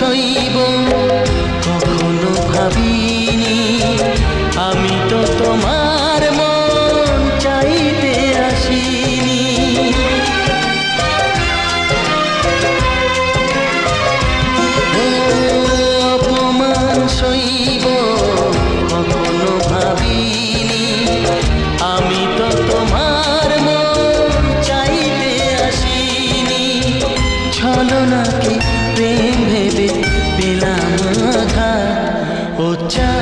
সইব কখনো ভাবিনি আমি তো তোমার মন চাইতে আসিনি। অপমান সইব কখনো ভাবিনি আমি তো তোমার মন চাইতে আসিনি। ছলনাকে প্রেম ভেবে পেলাম আঘাত ও চাই